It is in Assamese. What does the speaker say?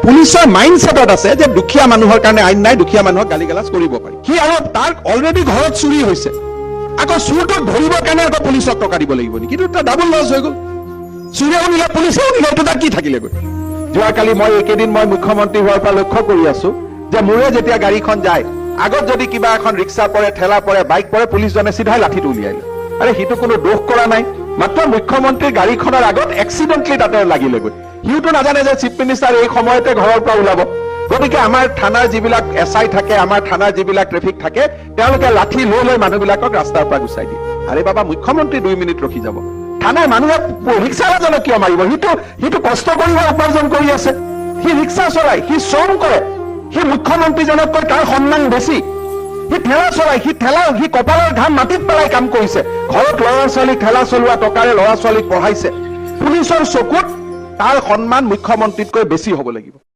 পুলিচৰ মাইণ্ডছেটত আছে যে দুখীয়া মানুহৰ কাৰণে আইন নাই, দুখীয়া মানুহক গালি গালাজ কৰিব পাৰি। সি আৰু তাৰ অলৰেডি ঘৰত চুৰি হৈছে, আকৌ চুৰটোক ধৰিবৰ কাৰণে আকৌ পুলিচক টকা দিব লাগিব নেকি? কিন্তু এটা ডাবল লছ হৈ গ'ল। চুৰেও নিলে, পুলিচেও নিলে, এইটো তাত কি থাকিলেগৈ? যোৱাকালি মই এইকেইদিন মুখ্যমন্ত্ৰী হোৱাৰ পৰা লক্ষ্য কৰি আছো যে মোৰে যেতিয়া গাড়ীখন যায়, আগত যদি কিবা এখন ৰিক্সা পৰে, ঠেলা পৰে, বাইক পৰে, পুলিচজনে চিধাই লাঠিটো উলিয়াই লয়। আৰে সিটো কোনো দোষ কৰা নাই, মাত্ৰ মুখ্যমন্ত্ৰীৰ গাড়ীখনৰ আগত এক্সিডেণ্টলি তাতে লাগিলেগৈ। সিওতো নাজানে যে চিফ মিনিষ্টাৰ এই সময়তে ঘৰৰ পৰা ওলাব। গতিকে আমাৰ থানাৰ যিবিলাক SI থাকে, আমাৰ থানাৰ যিবিলাক ট্ৰেফিক থাকে, তেওঁলোকে লাঠি লৈ মানুহবিলাকক ৰাস্তাৰ পৰা গুচাই দিয়ে। আৰে বাবা, মুখ্যমন্ত্ৰী 2 মিনিট ৰখি যাব, থানাৰ মানুহে ৰিক্সাৱালাজনক কিয় মাৰিব? সিটো কষ্ট কৰিব উপাৰ্জন কৰি আছে, সি ৰিক্সা চলাই, সি শ্ৰম কৰে, সি মুখ্যমন্ত্ৰীজনতকৈ তাৰ সন্মান বেছি। সি ঠেলা চলাই, সি কপালৰ ঘাম মাটিত পেলাই কাম কৰিছে, ঘৰত ল'ৰা ছোৱালীক ঠেলা চলোৱা টকাৰে ল'ৰা ছোৱালীক পঢ়াইছে। পুলিচৰ চকুত তাৰ সন্মান মুখ্যমন্ত্ৰীতকৈ বেছি হ'ব লাগিব।